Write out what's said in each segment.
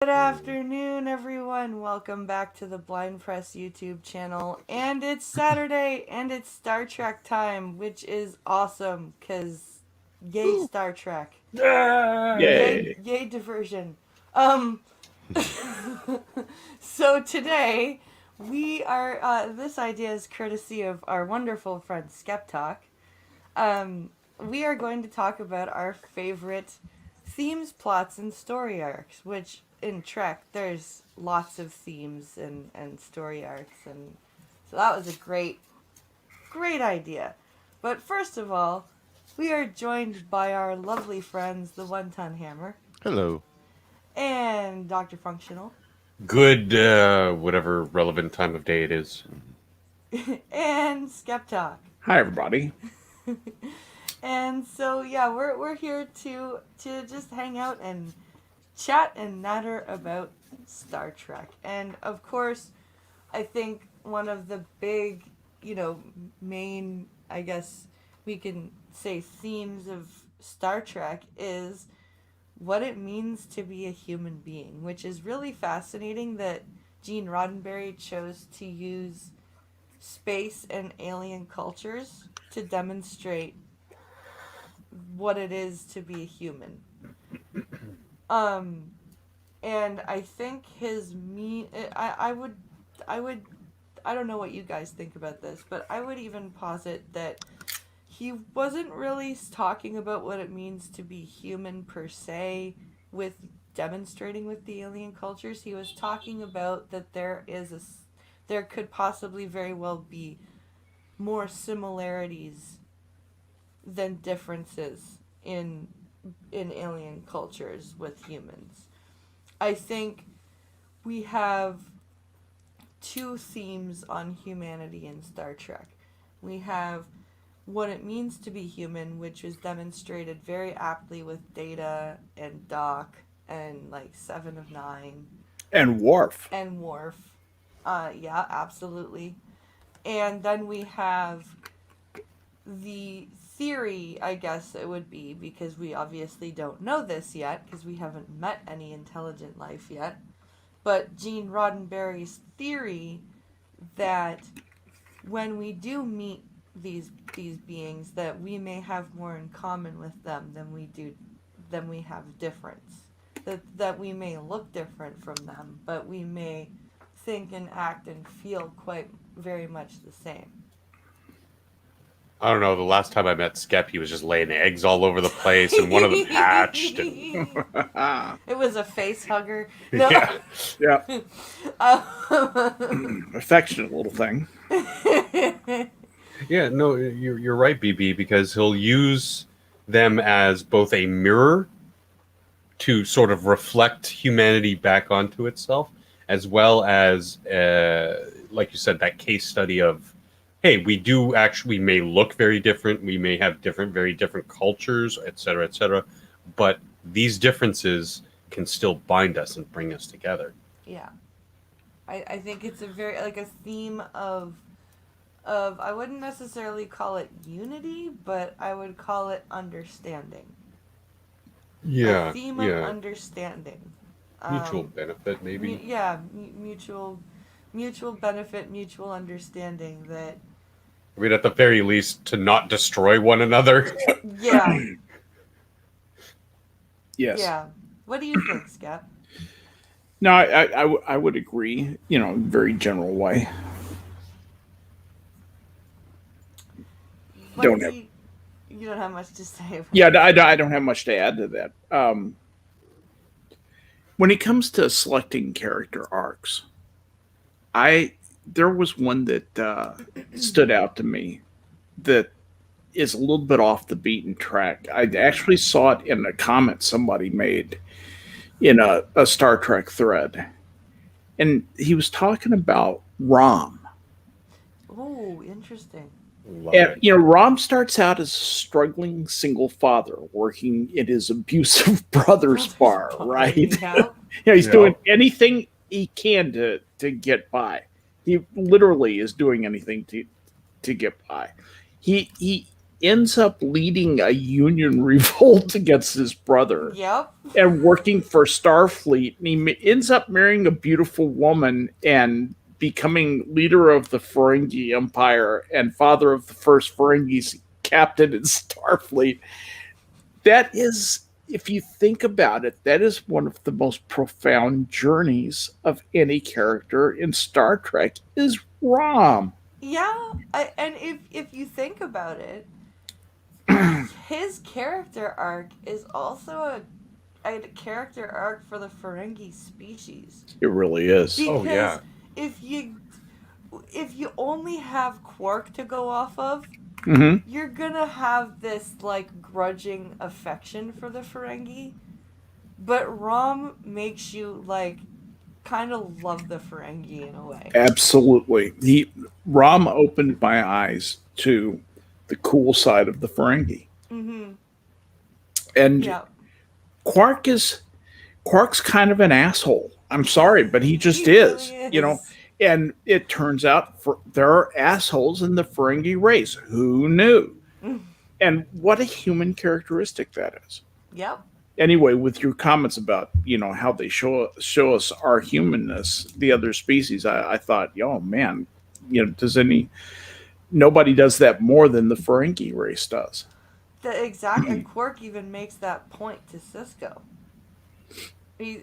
Good afternoon, everyone. Welcome back to the Blind Press YouTube channel. And it's Saturday, and it's Star Trek time, which is awesome, because yay Star Trek. Yay, Yay! yay diversion. Um, so today, this idea is courtesy of our wonderful friend Skeptalk. We are going to talk about our favorite themes, plots, and story arcs, which in Trek, there's lots of themes and story arcs, and so that was a great idea. But first of all, we are joined by our lovely friends, the One Ton Hammer Hello. and Dr. Functional Good, whatever relevant time of day it is. and Skeptalk. Hi, everybody. And so yeah, we're here to just hang out and chat and natter about Star Trek. And of course, I think one of the big, main, I guess we can say, themes of Star Trek is what it means to be a human being, which is really fascinating that Gene Roddenberry chose to use space and alien cultures to demonstrate what it is to be a human. Um, and I think I would, I don't know what you guys think about this, but I would even posit that he wasn't really talking about what it means to be human per se with demonstrating with the alien cultures. He was talking about that there could possibly very well be more similarities than differences in alien cultures with humans. I think we have two themes on humanity in Star Trek. We have what it means to be human, which is demonstrated very aptly with Data and Doc and like Seven of Nine And Worf. and Worf. Yeah, absolutely. And then we have the theory, I guess it would be, because we obviously don't know this yet, because we haven't met any intelligent life yet, but Gene Roddenberry's theory that when we do meet these beings, that we may have more in common with them than we have difference. That we may look different from them, but we may think and act and feel quite very much the same. I don't know. The last time I met Skep, he was just laying eggs all over the place, and one of them hatched. And It was a face hugger. No. yeah, Yeah. Um, Affectionate little thing. yeah. No, you're right, BB, because he'll use them as both a mirror to sort of reflect humanity back onto itself, as well as, like you said, that case study of, hey, we may look very different, we may have very different cultures, et cetera, but these differences can still bind us and bring us together. yeah, I think it's a very like a theme of I wouldn't necessarily call it unity, but I would call it understanding. A theme of understanding. Mutual benefit, maybe. Mutual benefit, mutual understanding that. I mean, at the very least, to not destroy one another. Yeah. Yes. Yeah. What do you think, Scap? No, I would agree, very general way. Don't have. You don't have much to say. Yeah, I don't have much to add to that. When it comes to selecting character arcs, there was one that stood out to me that is a little bit off the beaten track. I actually saw it in a comment somebody made in a Star Trek thread. And he was talking about Rom. Oh, interesting. And, Rom starts out as a struggling single father working in his abusive brother's bar, right? Yeah. He's doing anything he can to get by. He literally is doing anything to get by. He ends up leading a Union revolt against his brother Yep. and working for Starfleet. And he ends up marrying a beautiful woman and becoming leader of the Ferengi Empire and father of the first Ferengi's captain in Starfleet. That is, if you think about it, that is one of the most profound journeys of any character in Star Trek is Rom. Yeah, and if you think about it, his character arc is also a character arc for the Ferengi species. It really is. Oh, Because yeah. if you if you only have Quark to go off of, Mm-hmm. you're gonna have this like grudging affection for the Ferengi. But Rom makes you like kind of love the Ferengi in a way. Absolutely. Rom opened my eyes to the cool side of the Ferengi. Mm-hmm. And Yeah. Quark's kind of an asshole. I'm sorry, but he just He is. really You know, is. and it turns out there are assholes in the Ferengi race. Who knew? And what a human characteristic that is. Yep. Anyway, with your comments about how they show us our humanness, the other species, I thought, oh man, nobody does that more than the Ferengi race does. The exact and Quark even makes that point to Cisco. He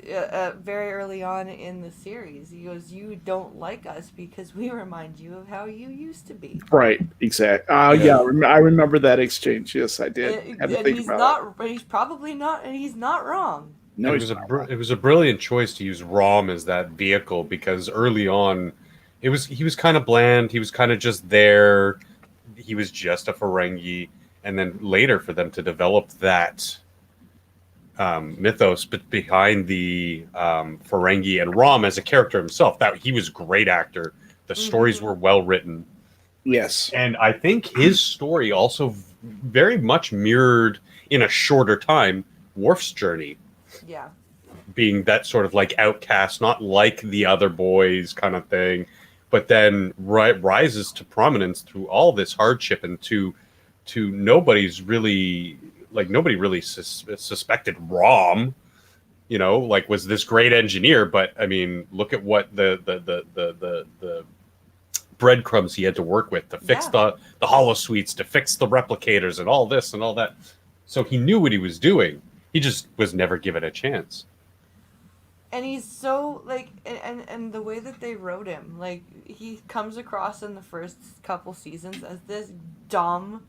very early on in the series, he goes, "You don't like us because we remind you of how you used to be." Right, exactly. Yeah, I remember that exchange. Yes, I did. Had to And think he's about it. not. But he's probably not, and he's not wrong. No, And he's not. it was a brilliant choice to use Rom as that vehicle because early on, he was kind of bland. He was kind of just there. He was just a Ferengi, and then later for them to develop that mythos behind the Ferengi and Rom as a character himself. That he was a great actor. The stories were well written, Yes. and I think his story also very much mirrored in a shorter time Worf's journey, Yeah. being that sort of like outcast, not like the other boys kind of thing, but then rises to prominence through all this hardship and to nobody's really nobody really suspected Rom, like was this great engineer, but I mean, look at what the breadcrumbs he had to work with to fix the holosuites, to fix the replicators, and all this and all that. So he knew what he was doing. He just was never given a chance. And he's so like, and the way that they wrote him, like he comes across in the first couple seasons as this dumb,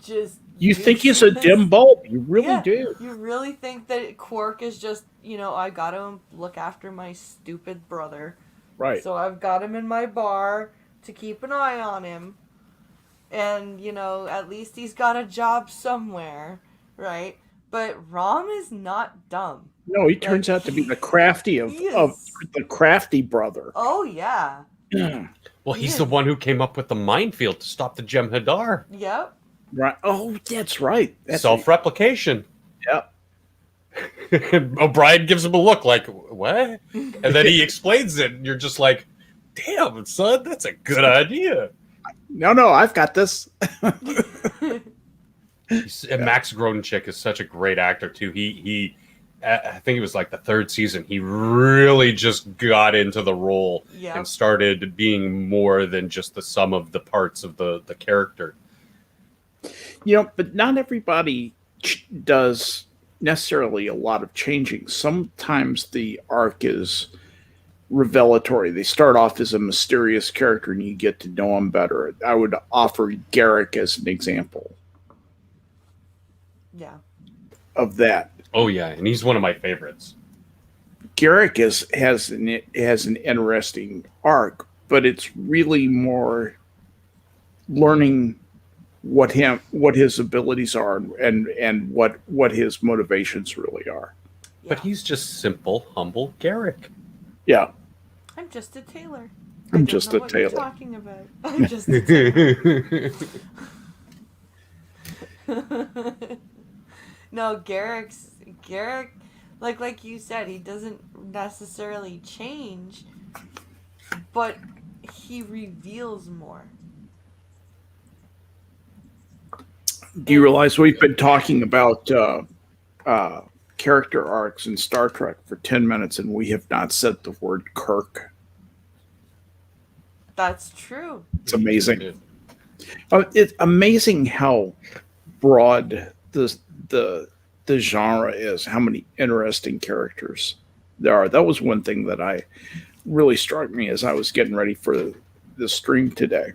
just You think he's a dim bulb. You really do. You really think that Quark is just, I gotta look after my stupid brother. Right. So I've got him in my bar to keep an eye on him. And, at least he's got a job somewhere, right? But Rom is not dumb. No, he turns out to be the crafty of the crafty brother. Oh, yeah. Well, he's the one who came up with the minefield to stop the Jem'Hadar. Yep. Right. Oh, that's right. That's Self-replication. Yep. O'Brien gives him a look like, what? And then he explains it, and you're just like, damn, son, that's a good idea. No, I've got this. And Max Grodinchik is such a great actor, too. He I think it was like the third season, he really just got into the role and started being more than just the sum of the parts of the character. But not everybody does necessarily a lot of changing. Sometimes the arc is revelatory. They start off as a mysterious character and you get to know him better. I would offer Garrick as an example. Yeah. Of that. Oh yeah, and he's one of my favorites. Garrick has an interesting arc, but it's really more learning what his abilities are and what his motivations really are. Yeah. But he's just simple, humble Garrick. Yeah. I'm just a tailor. I'm just a what tailor. You're talking about. I'm just a tailor. No, Garrick, like you said, he doesn't necessarily change, but he reveals more. Do you realize we've been talking about uh, character arcs in Star Trek for 10 minutes and we have not said the word Kirk? That's true. It's amazing. It's amazing how broad the the genre is, how many interesting characters there are. That was one thing that I really struck me as I was getting ready for the stream today.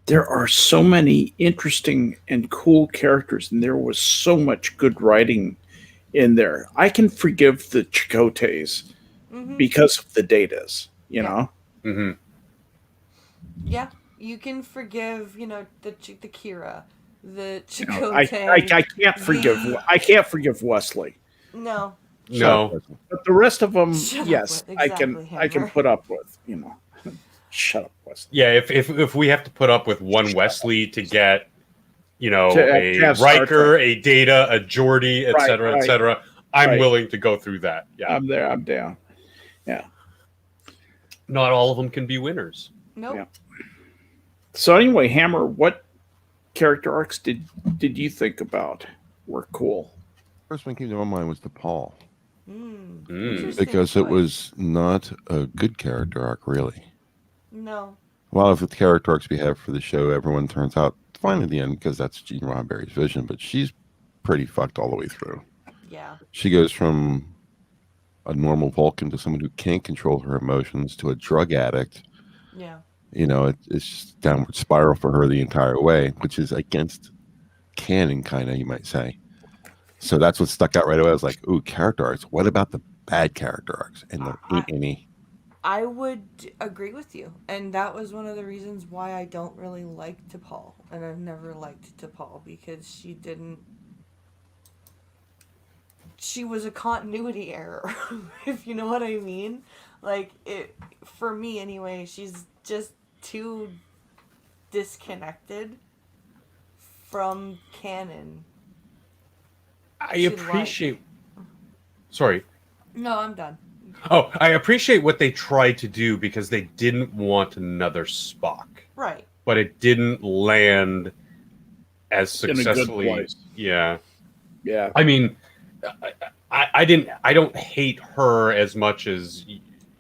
There are so many interesting and cool characters, and there was so much good writing in there. I can forgive the Chakotay Mm-hmm. because of the datas, you Yeah. know? Hmm. Yeah. You can forgive, the Kira, the You know, I, Chakotay. I can't forgive I can't forgive Wesley, No. Shut up, No. Wesley. but the rest of them, Shut up yes, with I can Hammer. put up with. You know, shut up, Wesley. Yeah, if we have to put up with one Wesley to get, To a have Star Riker, Trek. a Data, a Geordi, Right, etc., right, etc., I'm right. willing to go through that. Yeah, I'm there. I'm down. Yeah. not all of them can be winners. Nope. Yeah. So anyway, Hammer, what character arcs did you think about were cool? First one came to my mind was DePaul, Interesting because it choice. was not a good character arc, really. No. A lot of the character arcs we have for the show, everyone turns out fine at the end because that's Gene Roddenberry's vision, but she's pretty fucked all the way through. Yeah. She goes from a normal Vulcan to someone who can't control her emotions to a drug addict. Yeah. It's just downward spiral for her the entire way, which is against canon, kind of, you might say. So that's what stuck out right away. I was like, ooh, character arcs. What about the bad character arcs? And there ain't any. I would agree with you. And that was one of the reasons why I don't really like T'Pol. And I've never liked T'Pol because she was a continuity error, if you know what I mean. Like, for me anyway, she's just too disconnected from canon. I She appreciate. Sorry. No, I'm done. Oh, I appreciate what they tried to do because they didn't want another Spock, Right. but it didn't land as In a good successfully. place. Yeah. Yeah. I mean, I don't hate her as much as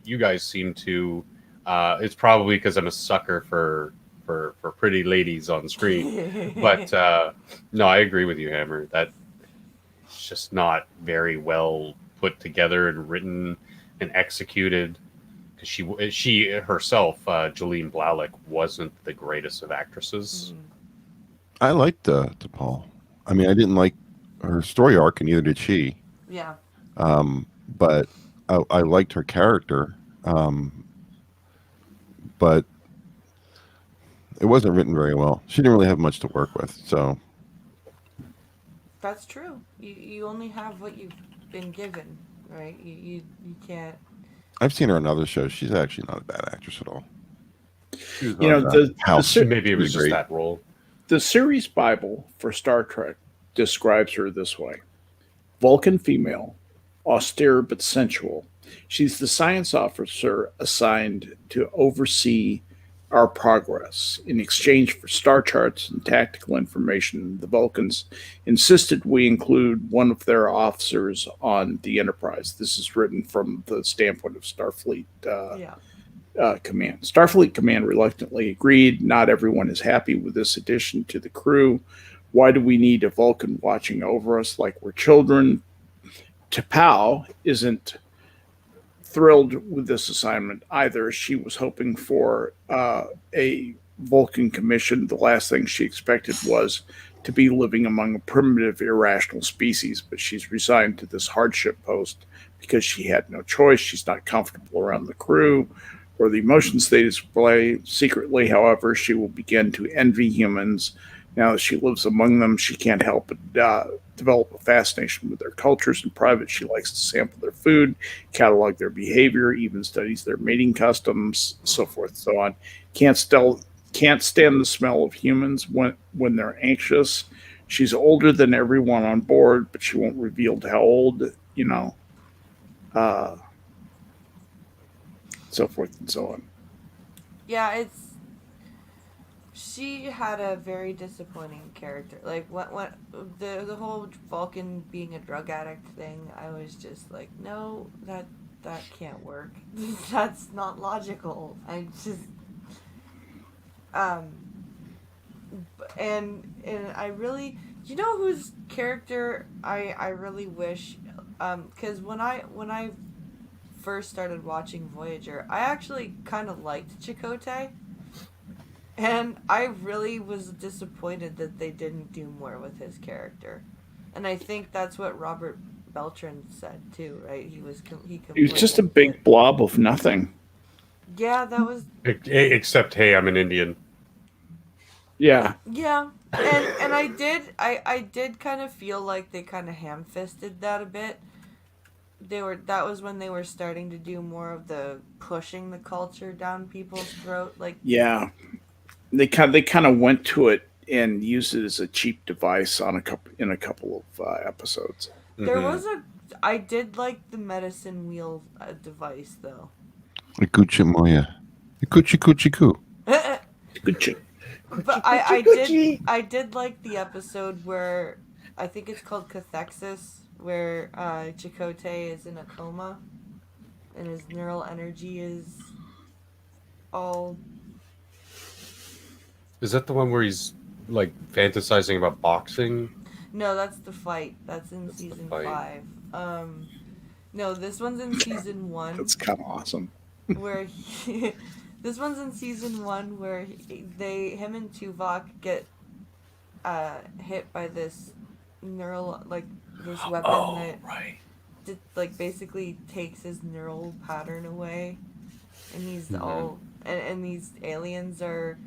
you guys seem to. It's probably because I'm a sucker for pretty ladies on screen. But no, I agree with you, Hammer. That it's just not very well put together and written and executed. Because she herself, Jolene Blalock, wasn't the greatest of actresses. I liked DePaul. I mean, I didn't like her story arc, and neither did she. Yeah. But I liked her character. But it wasn't written very well. She didn't really have much to work with. So That's true. You only have what you've been given, right? You can't. I've seen her on other shows. She's actually not a bad actress at all. She was You know, on, the House. Maybe it was She just great. that role. The series Bible for Star Trek describes her this way: Vulcan female, austere but sensual. She's the science officer assigned to oversee our progress. In exchange for star charts and tactical information, the Vulcans insisted we include one of their officers on the Enterprise. This is written from the standpoint of Starfleet Yeah. Command. Starfleet Command reluctantly agreed. Not everyone is happy with this addition to the crew. Why do we need a Vulcan watching over us like we're children? T'Pau isn't thrilled with this assignment either. She was hoping for a Vulcan commission. The last thing she expected was to be living among a primitive, irrational species, but she's resigned to this hardship post because she had no choice. She's not comfortable around the crew or the emotions they display. Secretly, however, she will begin to envy humans. Now that she lives among them, she can't help but develop a fascination with their cultures. In private, she likes to sample their food, catalog their behavior, even studies their mating customs, so forth and so on. Can't stand the smell of humans when they're anxious. She's older than everyone on board, but she won't reveal how old, so forth and so on. Yeah, She had a very disappointing character. Like what the whole Vulcan being a drug addict thing, I was just like, no, that can't work. That's not logical. I just um and I really, you know whose character I really wish, because when I first started watching Voyager, I actually kind of liked Chakotay. And I really was disappointed that they didn't do more with his character. And I think that's what Robert Beltran said too, right? He He was just a complained big that, blob of nothing. yeah, that was Except, hey, I'm an Indian. Yeah. yeah. And I did kind of feel like they kind of ham-fisted that a bit. That was when they were starting to do more of the pushing the culture down people's throat, like Yeah. They kind of went to it and used it as a cheap device on a couple of episodes. there Mhm. was a I did like the medicine wheel device though. Ikuchi Moya. Ikuchi Kuchi Ku. Good chick. But I did like the episode where I think it's called Cathexis, where Chakotay is in a coma and his neural energy is all. Is that the one where he's like fantasizing about boxing? No, that's the fight. That's in That's the season fight. 5. No, this one's in season 1 That's kind of awesome. where this one's in season 1 where him and Tuvok get hit by this neural, like this weapon that right. like basically takes his neural pattern away, and he's Mhm. all and these aliens are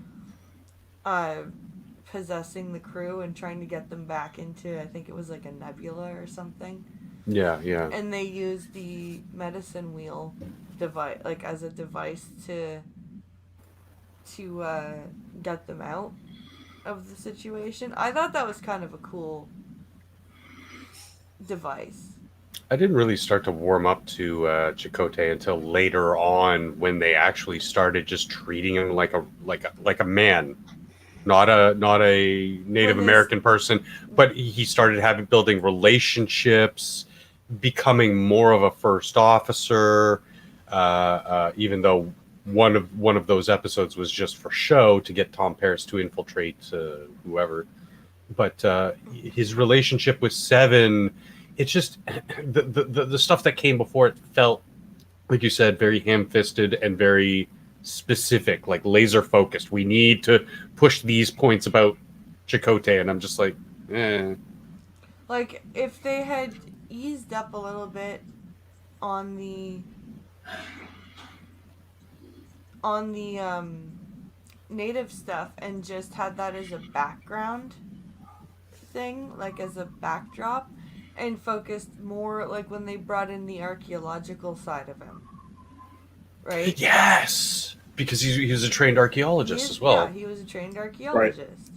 possessing the crew and trying to get them back into, I think it was like a nebula or something, Yeah, yeah. and they use the medicine wheel device like as a device to get them out of the situation. I thought that was kind of a cool device. I didn't really start to warm up to Chakotay until later on, when they actually started just treating him like a man, not a Native When his- American person, but he started building relationships, becoming more of a first officer. Even though one of those episodes was just for show to get Tom Paris to infiltrate whoever, but his relationship with Seven, it's just the stuff that came before it felt, like you said, very ham-fisted and very specific, like laser focused. We need to push these points about Chakotay, and I'm just like, eh. Like if they had eased up a little bit on the native stuff and just had that as a background thing, like as a backdrop, and focused more like when they brought in the archaeological side of him, right? Yes, because he was a trained archaeologist as well. Yeah, he was a trained archaeologist.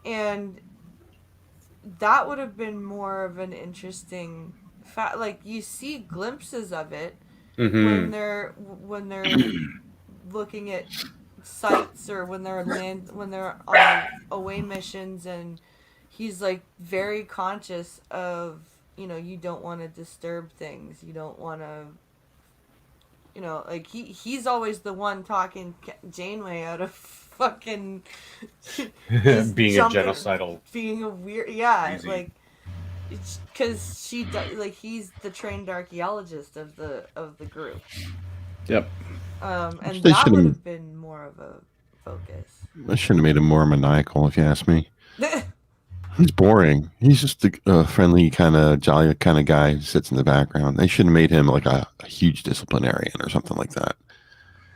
And that would have been more of an interesting like you see glimpses of it Mhm. when they're looking at sites, or when they're on away missions, and he's like very conscious of, you don't want to disturb things, you don't want to, like he's always the one talking Janeway out of fucking just Being a jumping- genocidal. being a weird, yeah, Easy. like it's because she does, like he's the trained archaeologist of the group. Yep. And They that should've- would have been more of a focus. I should have made him more maniacal, if you ask me. He's boring. He's just a friendly, kind of jolly kind of guy who sits in the background. They should have made him like a huge disciplinarian or something like that.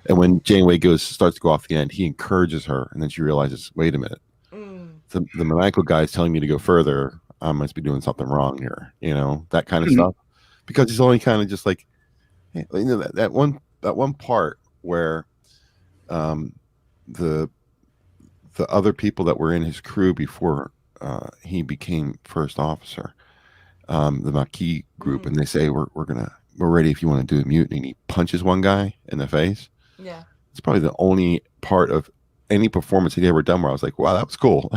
And when Janeway starts to go off the end, he encourages her, and then she realizes, wait a minute, the maniacal guy is telling me to go further. I must be doing something wrong here, that kind of stuff. Because he's only kind of just like, that one part where the other people that were in his crew before he became first officer, the Maquis group, and they say we're ready if you want to do a mutiny. And he punches one guy in the face. Yeah. It's probably the only part of any performance he'd ever done where I was like, wow, that was cool.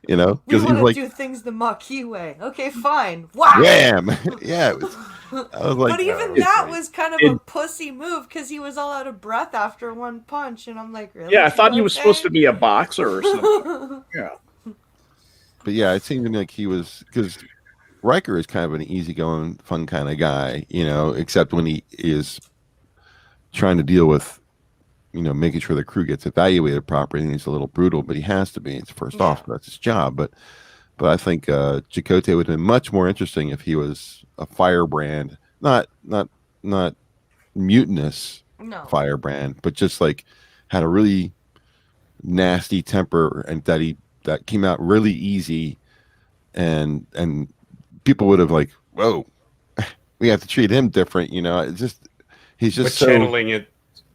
You know, We because he's want to like, do things the Maquis way. Okay, fine. Wow. wham, yeah. It was, I was like, But even it's that great. was kind of It- a pussy move because he was all out of breath after one punch, and I'm like, really? Yeah, I thought he was supposed to Chicote? be a boxer or something. Yeah. but yeah, it seemed to me like he was, because Riker is kind of an easygoing, fun kind of guy, you know, except when he is trying to deal with, you know, making sure the crew gets evaluated properly, and he's a little brutal, but he has to be. It's first Yeah. off, that's his job. But I think Chakotay would have been much more interesting if he was a firebrand, not mutinous No. firebrand, but just like had a really nasty temper, and that came out really easy, and people would have like, whoa, we have to treat him different, you know. It's just he's But just so, channeling it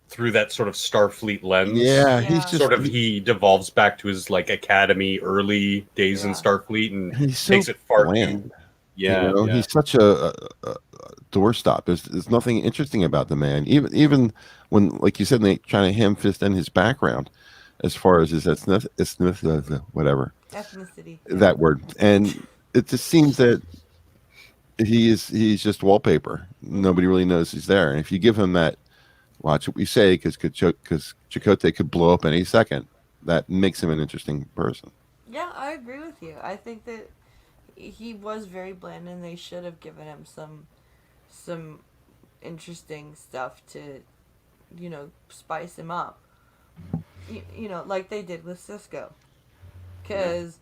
through that sort of Starfleet lens. yeah, he's Yeah. just Sort of he devolves back to his like academy early days in Yeah. Starfleet and he's so takes it far bland. too. Yeah, You know, yeah. he's such a doorstop. There's nothing interesting about the man. Even when, like you said, they trying to ham fist in his background, as far as his whatever Ethnicity. that word, and it just seems that he's just wallpaper. Nobody really knows he's there. And if you give him that, watch what we say, because Chakotay could blow up any second. That makes him an interesting person. Yeah, I agree with you. I think that he was very bland, and they should have given him some interesting stuff to, you know, spice him up. You know, like they did with Cisco. Because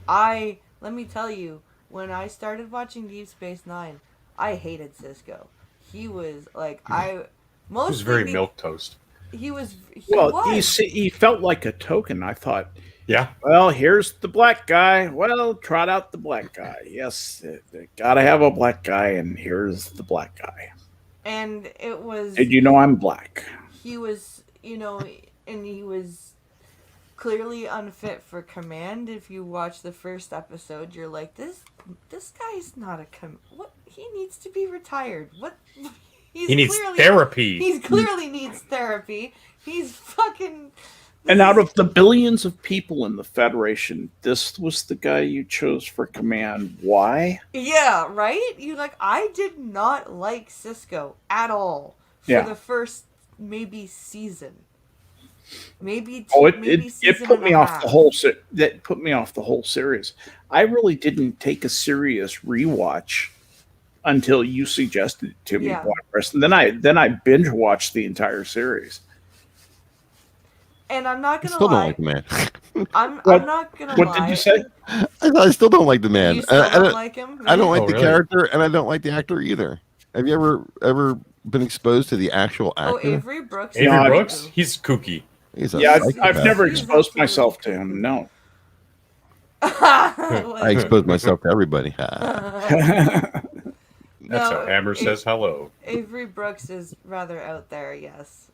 let me tell you, when I started watching Deep Space Nine, I hated Cisco. He was like, It was very milquetoast. He was. Well, he felt like a token. I thought, Yeah. well, here's the black guy. Well, trot out the black guy. Yes, gotta have a black guy, and here's the black guy. And it was. And you know I'm black. He was, you know, and he was clearly unfit for command. If you watch the first episode, you're like, this guy's not a what? He needs to be retired. What? He needs therapy. He clearly needs therapy. He's fucking. And out of the billions of people in the Federation, this was the guy you chose for command. Why? Yeah, right? You like, I did not like Cisco at all for Yeah. the first maybe season. Maybe It season put and me a off half. the whole that put me off the whole series. I really didn't take a serious rewatch until you suggested it to me, Yeah. Blackrest. And then I binge watched the entire series. And I'm not I gonna still don't lie. like the man. I'm What- not gonna What lie. did you say? I still don't like the man. You still I don't don't like him? I don't like Oh, the really? character, and I don't like the actor either. Have you ever been exposed to the actual Oh, actor? Avery Brooks. Avery No, Brooks, he's kooky. He's a Yeah, I've psychopath. never He's exposed absolutely myself to him. No. I expose myself to everybody. That's how Hammer says hello. Avery Brooks is rather out there, yes.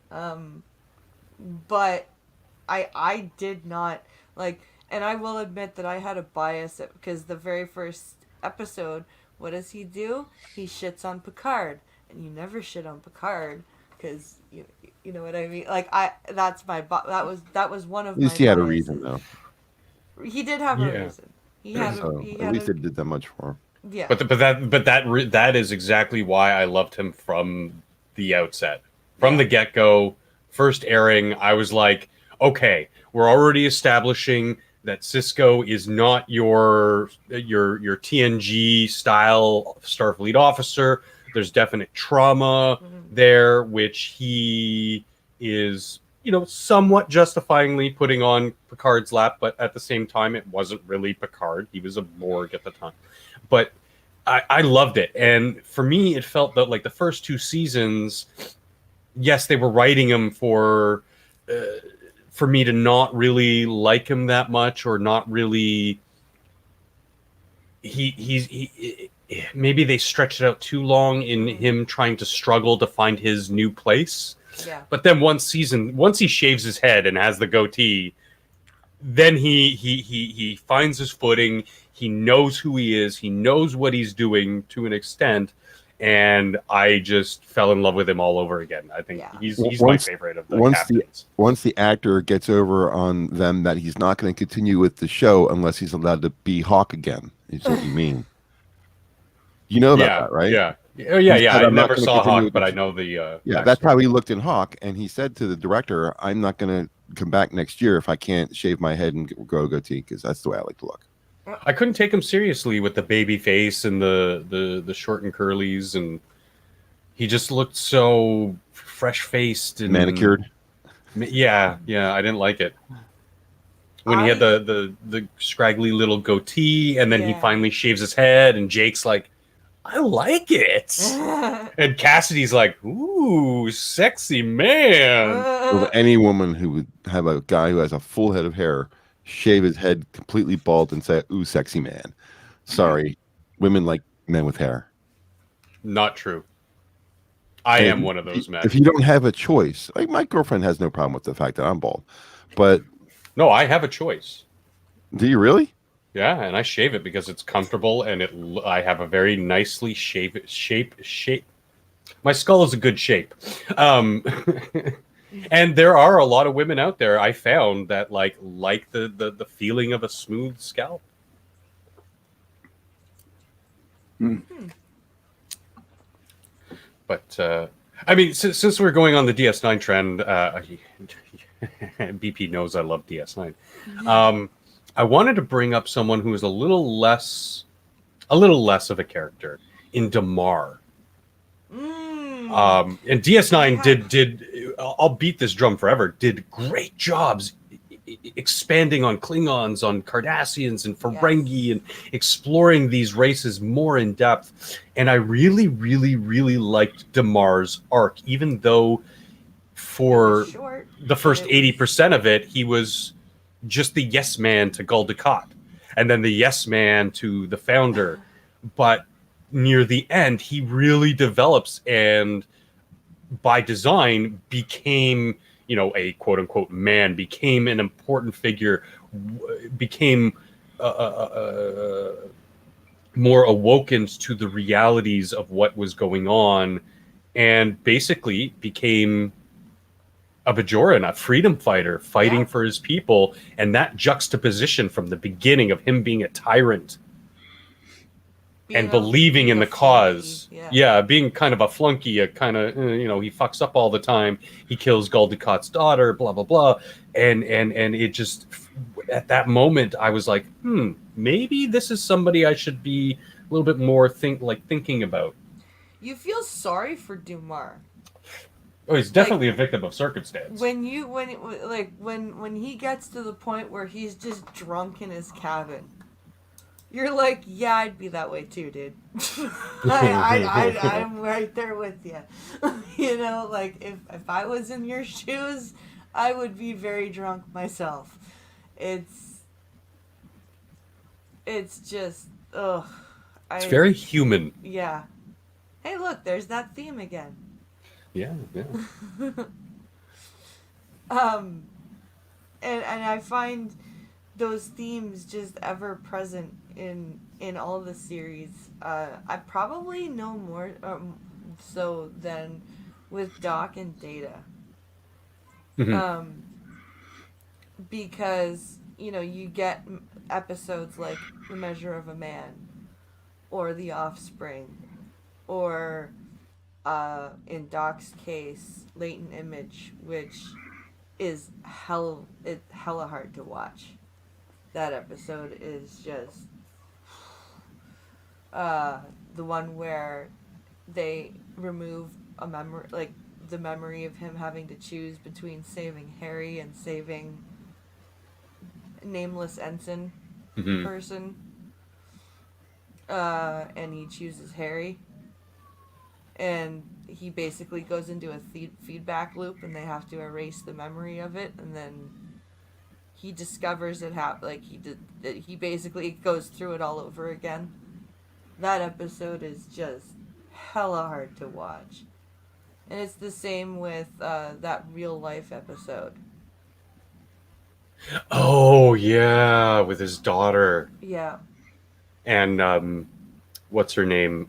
But I did not like, and I will admit that I had a bias because the very first episode, what does he do? He shits on Picard, and you never shit on Picard because you know what I mean. Like that was one of At least my he had a biases. reason, though. He did have Yeah. a reason. He had So he at had least a, it did that much for him. yeah. But that is exactly why I loved him from the outset, from the get go. First airing, I was like, okay, we're already establishing that Cisco is not your TNG style Starfleet officer. There's definite trauma there, which he is, somewhat justifyingly putting on Picard's lap, but at the same time, it wasn't really Picard. He was a Borg at the time. But I loved it. And for me, it felt that like the first two seasons, yes, they were writing him for me to not really like him that much, or not really. He maybe they stretched it out too long in him trying to struggle to find his new place. Yeah. But then once he shaves his head and has the goatee, then he finds his footing. He knows who he is. He knows what he's doing to an extent, and I just fell in love with him all over again. I think Yeah. he's my Once- favorite of the once captains. Once the actor gets over on them that he's not going to continue with the show unless he's allowed to be Hawk again, is what you mean. You know about that, right? Yeah. Oh, He yeah. said, I "I'm not never gonna saw continue Hawk, with but the I sh-" know the Yeah, that's backstory. how he looked in Hawk, and he said to the director, "I'm not going to come back next year if I can't shave my head and grow a goatee because that's the way I like to look." I couldn't take him seriously with the baby face and the short and curlies, and he just looked so fresh faced and Manicured. Yeah, I didn't like it when he had the scraggly little goatee, and then he Yeah. finally shaves his head, and Jake's like, "I like it," and Cassidy's like, "Ooh, sexy man." Of any woman who would have a guy who has a full head of hair shave his head completely bald and say, "Ooh, sexy man." Sorry, women like men with hair. Not true. I And am one of those men. If you don't have a choice, like my girlfriend has no problem with the fact that I'm bald, but No, I have a choice. do you really? Yeah, and I shave it because it's comfortable, and I have a very nicely shape. My skull is a good shape, and there are a lot of women out there I found that like the feeling of a smooth scalp. But I mean, since we're going on the DS9 trend, BP knows I love DS9. I wanted to bring up someone who is a little less of a character in Damar. And DS9 did I'll beat this drum forever. Did great jobs expanding on Klingons, on Cardassians, and Ferengi, and exploring these races more in depth. And I really, really, really liked Damar's arc, even though for short, the first but it 80% of it, he was just the yes man to Gul Dukat, and then the yes man to the founder. But near the end, he really develops and by design became, a quote unquote man, became an important figure, became more awoken to the realities of what was going on, and basically became a Bajoran, a freedom fighter fighting for his people. And that juxtaposition from the beginning of him being a tyrant and believing in the cause. Being kind of a flunky, a kind of, he fucks up all the time. He kills Gul Dukat's daughter, blah, blah, blah. And it just, at that moment, I was like, maybe this is somebody I should be a little bit more thinking about. You feel sorry for Dumar. Oh, he's definitely a victim of circumstance. When he gets to the point where he's just drunk in his cabin, you're like, yeah, I'd be that way too, dude. I'm right there with you. Like if I was in your shoes, I would be very drunk myself. It's just, ugh. It's very human. Yeah. Hey, look, there's that theme again. Yeah. And I find those themes just ever present in all the series. I probably know more so than with Doc and Data. Because you get episodes like The Measure of a Man, or The Offspring, or in Doc's case, Latent Image, which is hella hard to watch. That episode is just the one where they remove a memory, like the memory of him having to choose between saving Harry and saving nameless ensign person, and he chooses Harry, and he basically goes into a feedback loop, and they have to erase the memory of it, and then he discovers he basically goes through it all over again. That episode is just hella hard to watch. And it's the same with that real life episode. Oh, yeah, with his daughter. Yeah. And what's her name?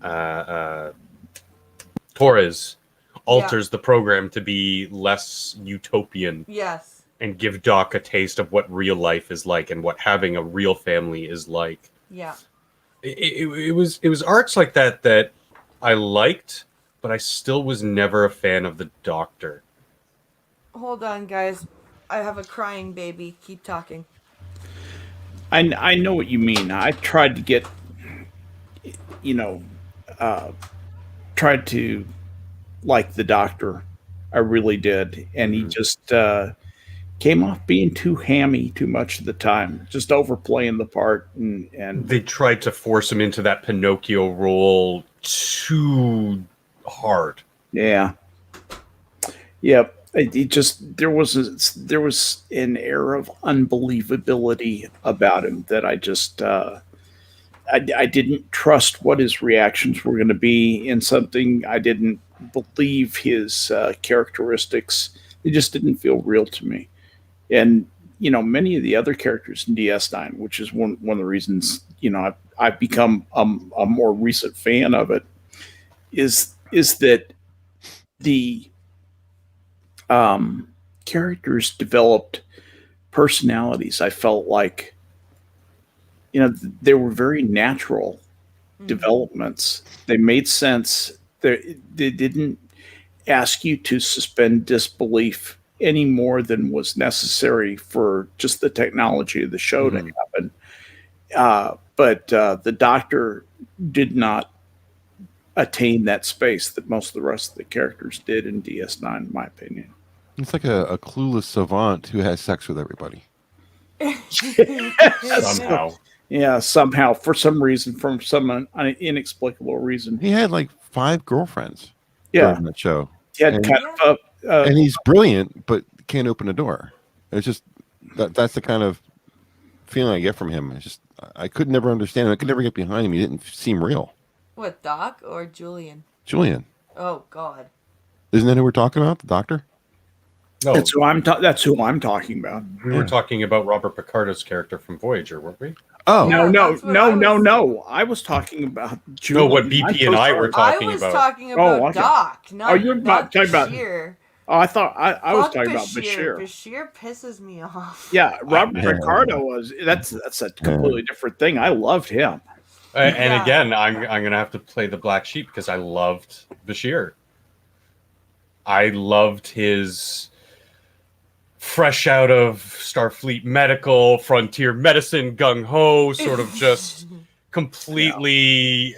Torres alters the program to be less utopian Yes. and give Doc a taste of what real life is like and what having a real family is like. Yeah. It was arcs like that I liked, but I still was never a fan of the Doctor. Hold on, guys. I have a crying baby. Keep talking. I know what you mean. I tried to get, you know, tried to like the Doctor. I really did, and he just came off being too hammy too much of the time, just overplaying the part, and They tried to force him into that Pinocchio role too hard. yeah, yep. It just there was an air of unbelievability about him that I just I didn't trust what his reactions were going to be in something. I didn't believe his characteristics. They just didn't feel real to me. And many of the other characters in DS9, which is one of the reasons I've become a more recent fan of it, is that the characters developed personalities. I felt like they were very natural developments. They made sense. They didn't ask you to suspend disbelief any more than was necessary for just the technology of the show to happen. But the Doctor did not attain that space that most of the rest of the characters did in DS9, in my opinion. It's like a clueless savant who has sex with everybody. Somehow. Yeah, somehow, for some reason, from some inexplicable reason. He had like 5 girlfriends Yeah. during that show. He had And he's brilliant, but can't open a door. It's just that's the kind of feeling I get from him. It's just I could never understand him. I could never get behind him. He didn't seem real. What, Doc or Julian? Julian. Oh, God. Isn't that who we're talking about? The Doctor? No, That's who I'm talking about. we were talking about Robert Picardo's character from Voyager, weren't we? Oh. Yeah, that's what I was- No. I was talking about Julian. No, what BP and I were talking I was about. talking about okay. Doc, not, you're not talking about- Bashir. Oh, I thought I was Fuck talking about Bashir. Bashir pisses me off. Yeah, Robert Ricardo was. That's a completely different thing. I loved him. And Yeah. again, I'm going to have to play the black sheep because I loved Bashir. I loved his fresh out of Starfleet medical, frontier medicine, gung-ho, sort of just completely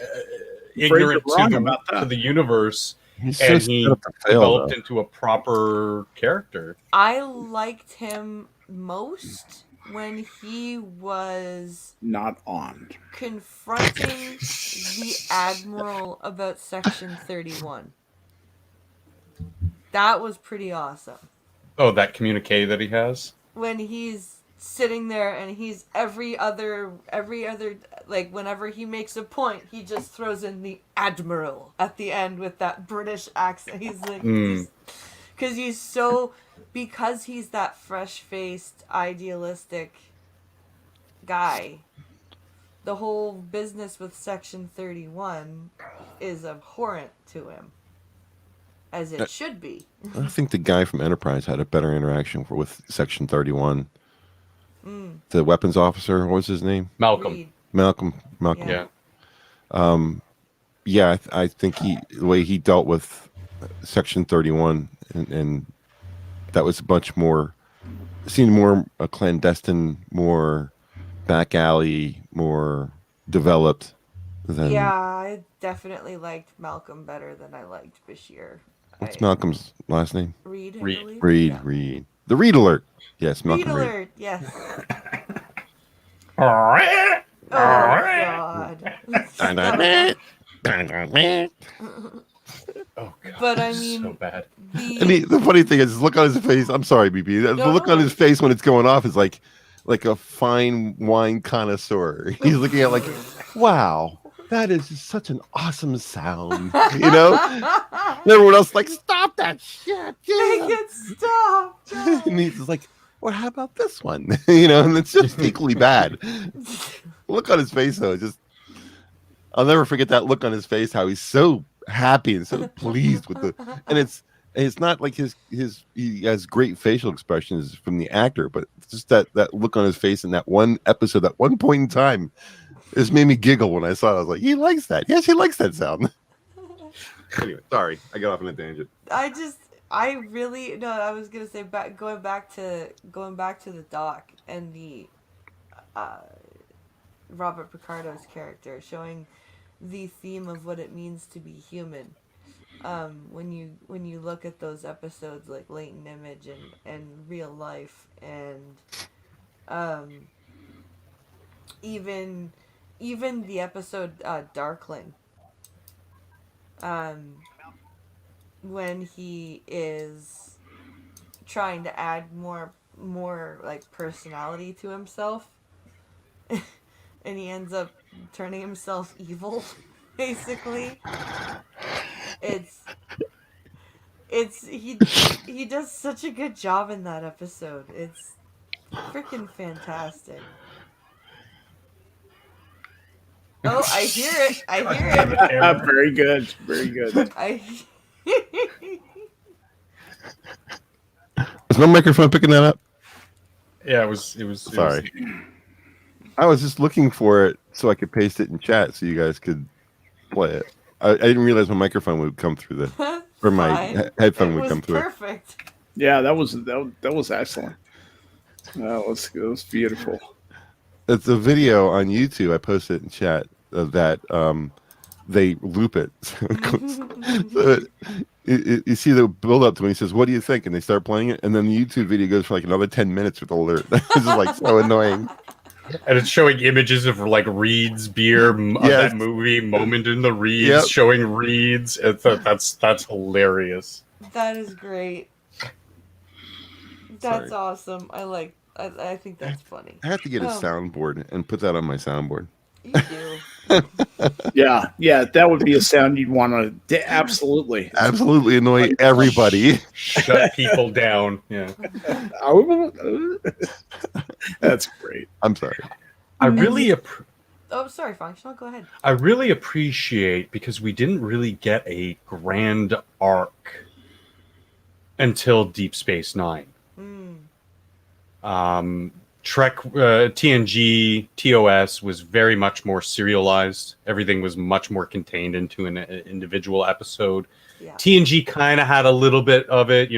ignorant Wrong about that. to the universe. He's And so he set up to fail, developed though. into a proper character. I liked him most when he was Not on. confronting the Admiral about Section 31. That was pretty awesome. Oh, that communique that he has? When he's sitting there and he's every other like whenever he makes a point, he just throws in the Admiral at the end with that British accent. He's like, because he's that fresh-faced, idealistic guy. The whole business with Section 31 is abhorrent to him, as it should be. I think the guy from Enterprise had a better interaction with Section 31. The weapons officer, what was his name? Malcolm. Reed. Malcolm. Yeah. Yeah, I think the way he dealt with Section 31 and that was much more, seemed more a clandestine, more back alley, more developed than. Yeah, I definitely liked Malcolm better than I liked Bashir. What's Malcolm's last name? Reed, I Reed. believe? Reed. Yeah. Reed. The Reed alert. Yes, Reed Malcolm Reed. alert, yes. Oh, God. Oh, God. But I this is mean, so bad. And the funny thing is, look on his face. I'm sorry, BB. The No, look no. on his face when it's going off is like a fine wine connoisseur. He's looking at like, wow, that is such an awesome sound. You know? And everyone else is like, stop that shit. Make it stop. John. And he's just like, well, how about this one? You know, and it's just equally bad. Look on his face though, just I'll never forget that look on his face, how he's so happy and so pleased with and it's not like he has great facial expressions from the actor, but it's just that look on his face in that one episode, that one point in time, this made me giggle when I saw it. I was like, he likes that. Yes, he likes that sound. Anyway, sorry, I got off on a tangent. I really no. I was gonna say going back to the doc and the uh, Robert Picardo's character, showing the theme of what it means to be human. When you look at those episodes like Latent Image and Real Life and even the episode Darkling, when he is trying to add more like personality to himself, and he ends up turning himself evil, basically. He does such a good job in that episode. It's freaking fantastic. Oh, I hear it. I hear it. Very good. Very good. Is my microphone picking that up? Yeah, it was. Sorry. I was just looking for it so I could paste it in chat so you guys could play it. I didn't realize my microphone would come through or my headphone would come through. Perfect. Yeah, that was excellent. That was beautiful. It's a video on YouTube. I posted it in chat of that. They loop it. So you see the build up to when he says, "What do you think?" and they start playing it, and then the YouTube video goes for like another 10 minutes with alert. It's just like so annoying. And it's showing images of like Reed's beer of that movie, Moment in the Reeds, showing Reeds. That's hilarious. That is great. That's awesome. I think that's funny. I have to get a soundboard and put that on my soundboard. You do. Yeah, that would be a sound you'd want to absolutely annoy everybody. Shut people down. Yeah. That's great. I'm sorry. Oh, sorry, Functional. Go ahead. I really appreciate, because we didn't really get a grand arc until Deep Space Nine. Trek, TNG, TOS was very much more serialized. Everything was much more contained into an individual episode. Yeah. TNG kind of had a little bit of it.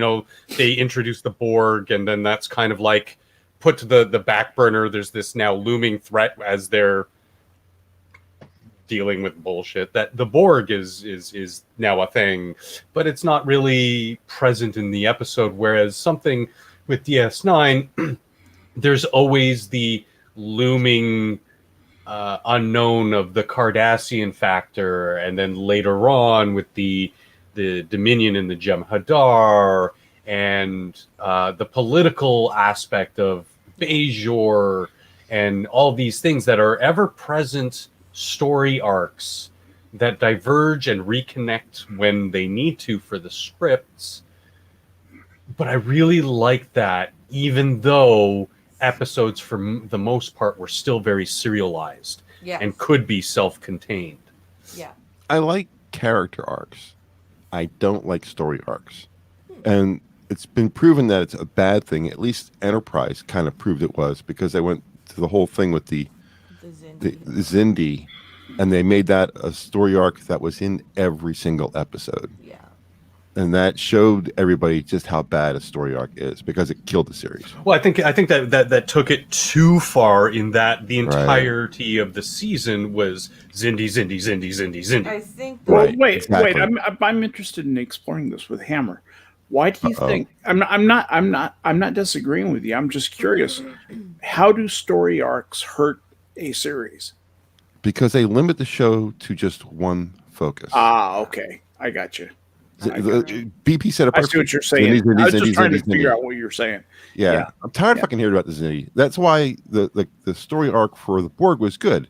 They introduced the Borg, and then that's kind of like put to the back burner. There's this now looming threat as they're dealing with bullshit. That the Borg is now a thing, but it's not really present in the episode. Whereas something with DS9, there's always the looming unknown of the Cardassian factor, and then later on with the Dominion and the Jem'Hadar, and the political aspect of Bajor, and all these things that are ever-present story arcs that diverge and reconnect when they need to for the scripts. But I really like that, even though episodes for the most part were still very serialized and could be self-contained. Yeah. I like character arcs. I don't like story arcs. And it's been proven that it's a bad thing. At least Enterprise kind of proved it was, because they went to the whole thing with the Xindi, and they made that a story arc that was in every single episode. Yeah. And that showed everybody just how bad a story arc is, because it killed the series. Well, I think that took it too far, in that the entirety of the season was Xindi. I think. Well, wait. I'm interested in exploring this with Hammer. Why do you think? I'm not disagreeing with you. I'm just curious. How do story arcs hurt a series? Because they limit the show to just one focus. Okay. I got you. BP said it perfectly. I see what you're saying. I was just trying to figure out what you're saying. Yeah. I'm tired of fucking hearing about the Xindi. That's why the story arc for the Borg was good.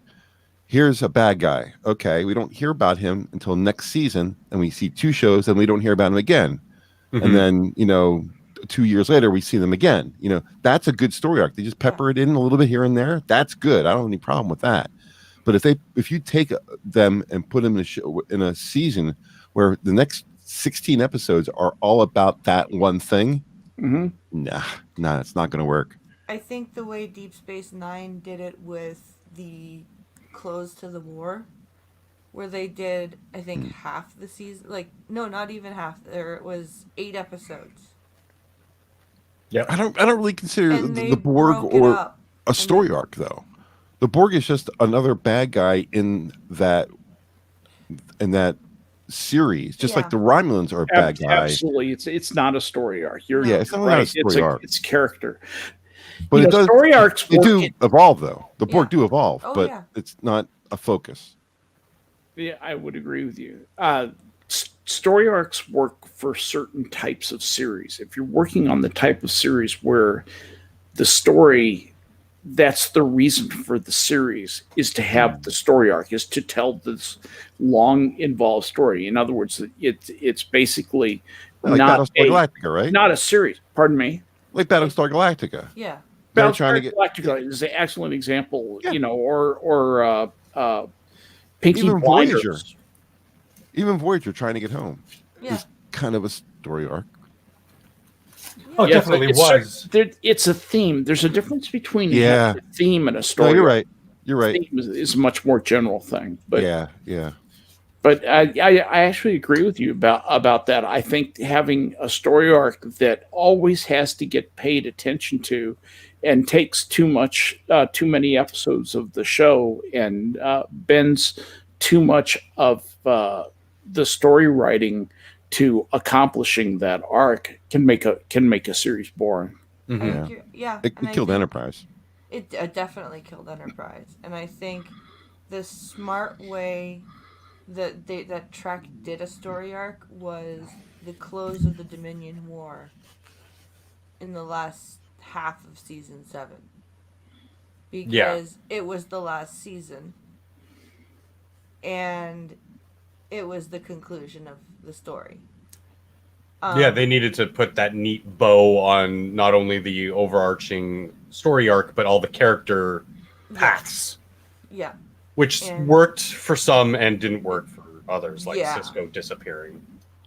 Here's a bad guy. Okay, we don't hear about him until next season, and we see 2 shows, and we don't hear about him again. Mm-hmm. And then, 2 years later, we see them again. That's a good story arc. They just pepper it in a little bit here and there. That's good. I don't have any problem with that. But if you take them and put them in a season where the next 16 episodes are all about that one thing. Hmm. Nah, it's not going to work. I think the way Deep Space Nine did it with the Close to the War, where they did, I think, half the season. Like, no, not even half. There was 8 episodes. Yep. I don't really consider And they the Borg broke it or up. a story then, arc though. The Borg is just another bad guy in that series, just like Yeah. the Romulans are a bad guy. Absolutely, it's not a story arc. You're Yeah, it's not right. a story arc. It's character. But You it know, does. story arcs They work do in- evolve though. The Borg Yeah. do evolve, Oh, but yeah. it's not a focus. Yeah, I would agree with you. Story arcs work for certain types of series. If you're working on the type of series where the story, that's the reason for the series, is to have the story arc, is to tell this long, involved story. In other words, it's basically Like not Battlestar Galactica, right? not a series. Pardon me. Like Battlestar Galactica. Yeah. They're trying to Battlestar get Galactica is an excellent example. Yeah. You know, or Pinky Even Blinders. Voyager. Even Voyager trying to get home Yeah. is kind of a story arc. Oh, it Yeah, definitely but was. It's a theme. There's a difference between Yeah. a theme and a No, story. you're right. You're right. Theme is a much more general thing. But Yeah. but I actually agree with you about that. I think having a story arc that always has to get paid attention to, and takes too many episodes of the show, and bends too much of the story writing to accomplishing that arc can make a series boring. Mhm. Yeah. Yeah. It and I killed think Enterprise. It definitely killed Enterprise. And I think the smart way that Trek did a story arc was the close of the Dominion War in the last half of season 7. Because it was the last season. And it was the conclusion of the story. Yeah, they needed to put that neat bow on not only the overarching story arc, but all the character paths, Yeah. which And- worked for some and didn't work for others, like Yeah. Cisco disappearing.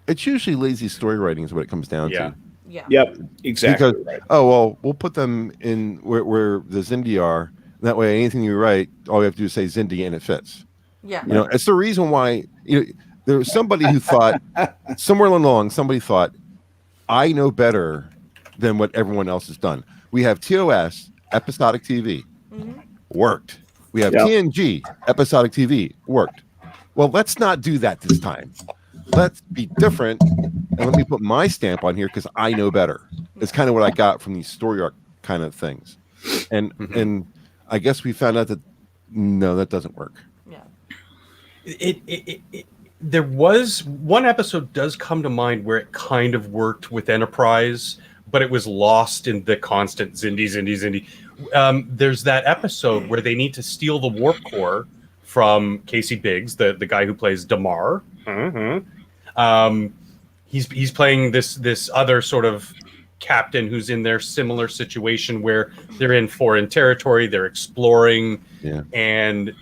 It's usually lazy story writing is what it comes down Yeah. to. Yeah. Yep, exactly Because right. we'll put them in where the Zindi are. That way, anything you write, all you have to do is say Zindi and it fits. Yeah. You know, it's the reason why there was somebody who thought somewhere along somebody thought, I know better than what everyone else has done. We have TOS episodic TV worked. We have Yeah. TNG episodic TV worked. Well, let's not do that this time. Let's be different, and let me put my stamp on here because I know better. It's kind of what I got from these story arc kind of things, and I guess we found out that no, that doesn't work. Yeah. There was one episode does come to mind where it kind of worked with Enterprise, but it was lost in the constant Zindi. There's that episode where they need to steal the warp core from Casey Biggs, the guy who plays Damar. He's playing this other sort of captain who's in their similar situation where they're in foreign territory, they're exploring, and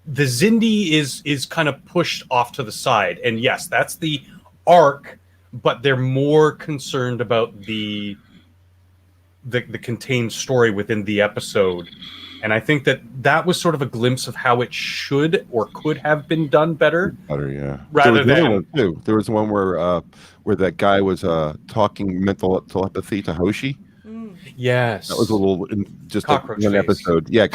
the Zindi is kind of pushed off to the side. And yes, that's the arc, but they're more concerned about the contained story within the episode. And I think that was sort of a glimpse of how it should or could have been done better. Better, yeah. Rather there was than one too. There was one where that guy was talking mental telepathy to Hoshi. Yes, That was a little just Cockroach one face. episode. Yeah.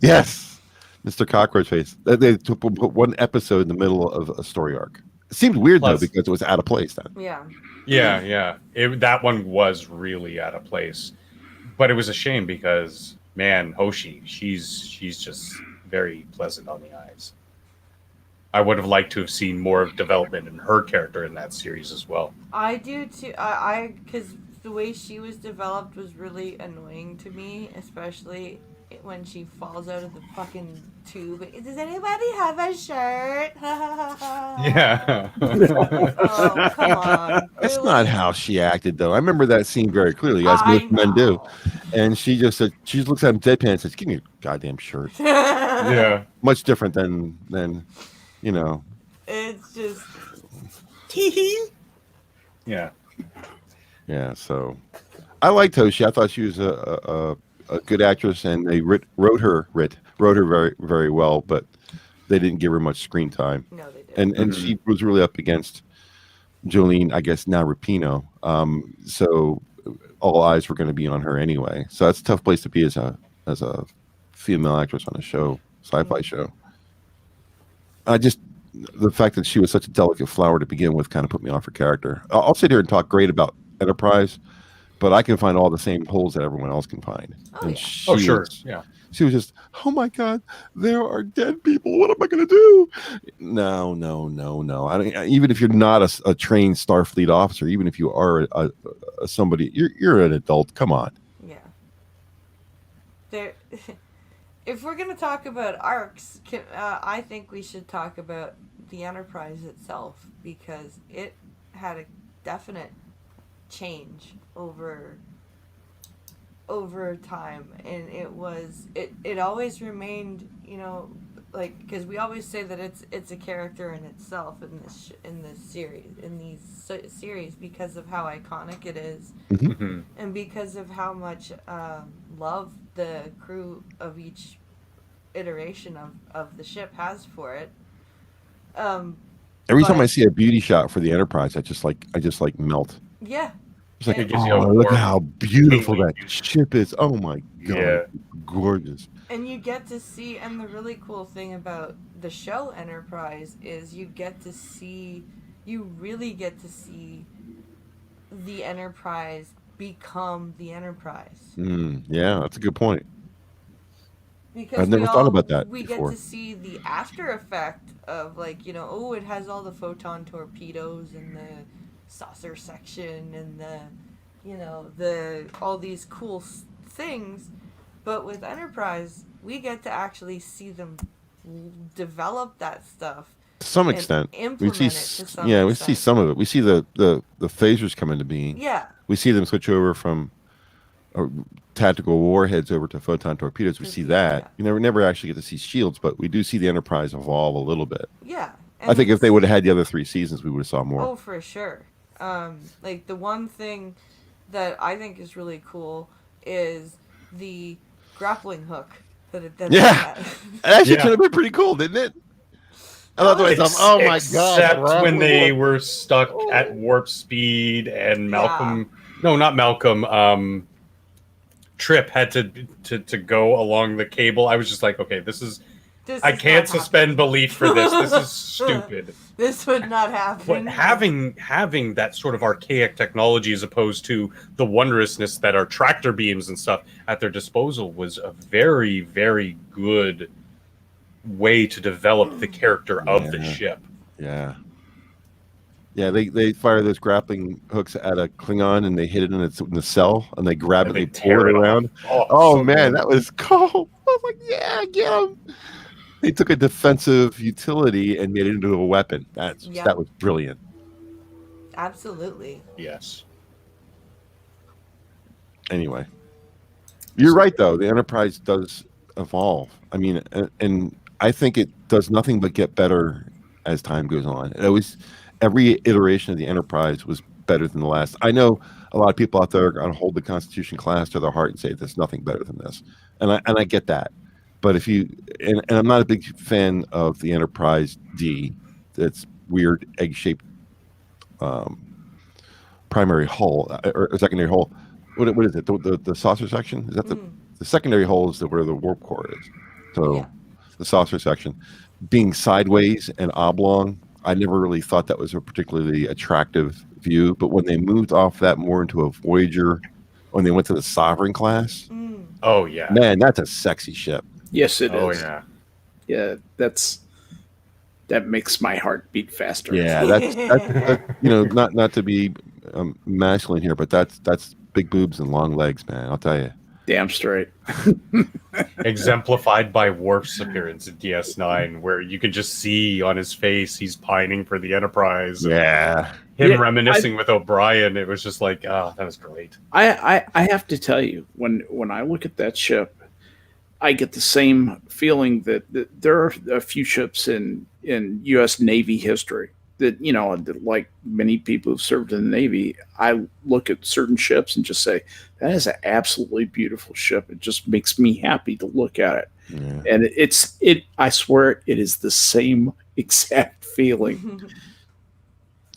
Yes, Mr. Cockroach Face. They put one episode in the middle of a story arc. It seemed weird Plus- though because it was out of place then. Yeah. Yeah. That one was really out of place, but it was a shame because man, Hoshi, she's just very pleasant on the eyes. I would have liked to have seen more of development in her character in that series as well. I do too. I because the way she was developed was really annoying to me, especially when she falls out of the fucking tube. Does anybody have a shirt? Yeah. Oh, come on. That's Really? not how she acted, though. I remember that scene very clearly, as I most men do. know. And she just said, she just looks at him deadpan and says, "Give me your goddamn shirt." Yeah. Much different than you know. It's just. Yeah. Yeah. So I liked Toshi. I thought she was a good actress, and they wrote her very very well, but they didn't give her much screen time. No, they didn't. And she was really up against Jolene, I guess now Rapino. So all eyes were going to be on her anyway. So that's a tough place to be as a female actress on a sci-fi show. The fact that she was such a delicate flower to begin with kind of put me off her character. I'll sit here and talk great about Enterprise, but I can find all the same holes that everyone else can find. Oh, And yeah. she Oh, sure. was- Yeah. She was just, oh my God, there are dead people. What am I going to do? No. I don't, even if you're not a trained Starfleet officer, even if you are a somebody, you're an adult. Come on. Yeah. There. If we're gonna talk about arcs, I think we should talk about the Enterprise itself, because it had a definite change over time, and it always remained, like, because we always say that it's a character in itself in these series because of how iconic it is, Mhm. and because of how much love the crew of each iteration of the ship has for it. Every time But- I see a beauty shot for the Enterprise, I just melt. Yeah. It's like, It gives you oh, a look warm how beautiful feeling. that ship is. Oh my God. Yeah. Gorgeous. And you get to see, and the really cool thing about the show Enterprise is you really get to see the Enterprise become the Enterprise. Yeah, that's a good point. Because I've never thought about that we before. get to see the after effect of, like, it has all the photon torpedoes and the saucer section and the all these cool things, but with Enterprise we get to actually see them develop that stuff To some and extent, implement it to some we extent. see some of it. We see the phasers come into being. Yeah. We see them switch over from tactical warheads over to photon torpedoes. We see that. Yeah. You never actually get to see shields, but we do see the Enterprise evolve a little bit. Yeah. I think if they would have had the other 3 seasons, we would have saw more. Oh, for sure. Like, the one thing that I think is really cool is the grappling hook that it does. Yeah. It actually Yeah. could have been pretty cool, didn't it? I thought to myself, oh my God. Except when grappling they hook. were stuck at warp speed and Malcolm, no, not Malcolm, Trip had to go along the cable. I was just like, okay, This I is can't not suspend happening. belief for this. This is stupid. This would not happen. But having that sort of archaic technology as opposed to the wondrousness that are tractor beams and stuff at their disposal was a very, very good way to develop the character of the Yeah. ship. Yeah. Yeah, they fire those grappling hooks at a Klingon and they hit it in the cell and they grab And it they and they pull tear it it around. off. Oh so man, good. that was cool. I was like, yeah, get him. They took a defensive utility and made it into a weapon. That was brilliant. Absolutely. Yes. Anyway, you're right though. The Enterprise does evolve. I mean, and I think it does nothing but get better as time goes on. Every iteration of the Enterprise was better than the last. I know a lot of people out there are going to hold the Constitution class to their heart and say there's nothing better than this, and I get that. But if you and I'm not a big fan of the Enterprise D, that's weird egg-shaped primary hull or secondary hull. What is it? The saucer section? Is that the secondary hull is where the warp core is. So Yeah. the saucer section being sideways and oblong, I never really thought that was a particularly attractive view. But when they moved off that more into a Voyager, when they went to the Sovereign class, Oh yeah. man, that's a sexy ship. Yes, it is. Oh yeah. Yeah, that makes my heart beat faster. Yeah, that's not to be masculine here, but that's big boobs and long legs, man. I'll tell you. Damn straight. Exemplified by Worf's appearance in DS9, where you can just see on his face he's pining for the Enterprise. Yeah. Him Yeah, reminiscing with O'Brien, it was just like, that was great. I have to tell you, when I look at that ship, I get the same feeling that there are a few ships in U.S. Navy history that, that, like many people who've served in the Navy, I look at certain ships and just say, that is an absolutely beautiful ship. It just makes me happy to look at it. Yeah. And I swear it is the same exact feeling.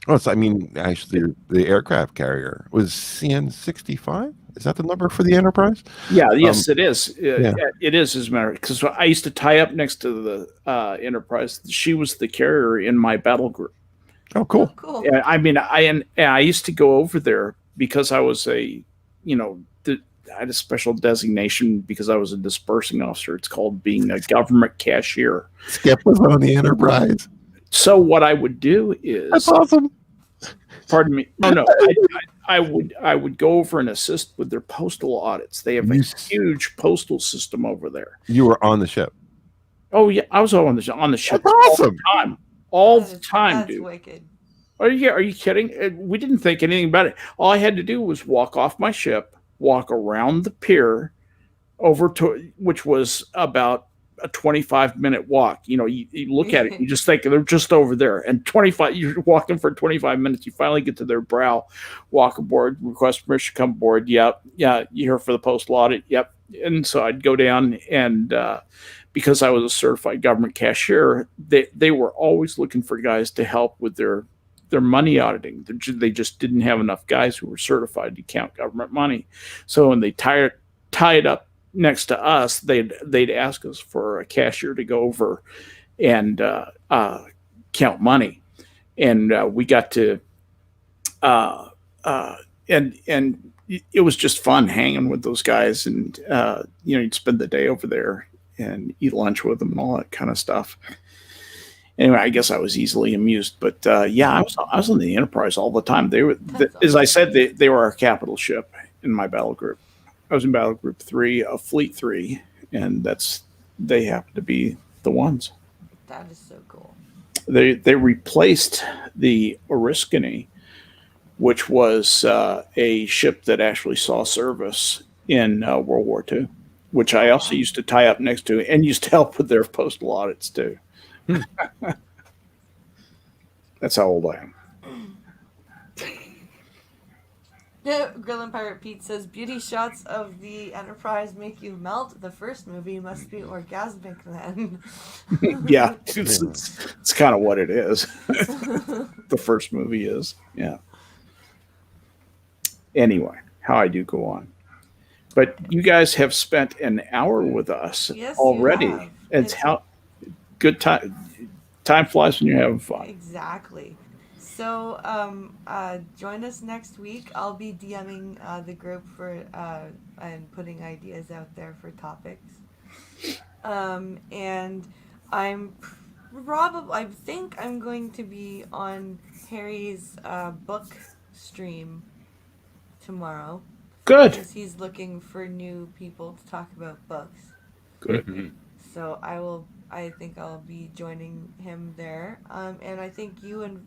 Oh, I mean, actually, the aircraft carrier was CN-65. Is that the number for the Enterprise? Yeah, yes, it is. yeah. It is, as a matter, because I used to tie up next to the Enterprise. She was the carrier in my battle group. Oh, cool. Oh, cool. Yeah, I mean, I used to go over there because I was I had a special designation because I was a dispersing officer. It's called being a government cashier. Skip was on the Enterprise. So what I would do is, That's awesome. pardon me. No, I would go over and assist with their postal audits. They have a huge postal system over there. You were on the ship. Oh yeah, I was on the ship That's awesome. all the time, That's dude. wicked. Are you kidding? We didn't think anything about it. All I had to do was walk off my ship, walk around the pier, over to which was about a 25-minute walk. You look at it, you just think they're just over there. And 25, you're walking for 25 minutes. You finally get to their brow, walk aboard, request permission to come aboard. Yep, yeah, you're here for the postal audit. Yep. And so I'd go down and. Because I was a certified government cashier, they were always looking for guys to help with their money auditing. They just didn't have enough guys who were certified to count government money. So when they tie it up next to us, they'd ask us for a cashier to go over and count money, and we got to and it was just fun hanging with those guys, and you'd spend the day over there and eat lunch with them and all that kind of stuff. Anyway, I guess I was easily amused, but yeah, I was on the Enterprise all the time. They were, as I said, they were our capital ship in my battle group. I was in battle group 3 of Fleet 3, and they happened to be the ones. That is so cool. They replaced the Oriskany, which was a ship that actually saw service in World War II. Which I also used to tie up next to and used to help with their postal audits too. That's how old I am. Grill and Pirate Pete says, beauty shots of the Enterprise make you melt. The first movie must be orgasmic then. Yeah, it's kind of what it is. The first movie is, yeah. Anyway, how I do go on. But you guys have spent an hour with us already. It's how good time flies when you're having fun. Exactly. So join us next week. I'll be DMing the group for and putting ideas out there for topics. And I think I'm going to be on Harry's book stream tomorrow. Good. Because he's looking for new people to talk about books. Good. Mm-hmm. So I think I'll be joining him there. And I think you and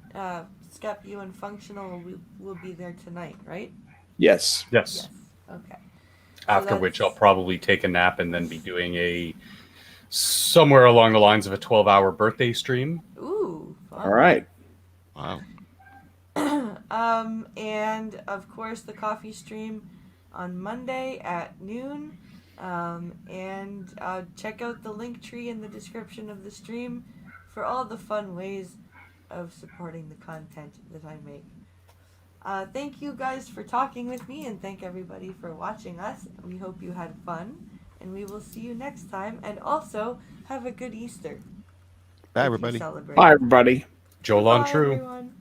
Skep, you and Functional will be there tonight, right? Yes. Yes. Okay. After which I'll probably take a nap and then be doing somewhere along the lines of a 12-hour birthday stream. Ooh. Fun. All right. Wow. And of course the coffee stream on Monday at noon. And check out the link tree in the description of the stream for all the fun ways of supporting the content that I make. Thank you guys for talking with me, and thank everybody for watching us. We hope you had fun, and we will see you next time. And also, have a good Easter. Bye, everybody. Bye, everybody. Joel on Bye, True. everyone.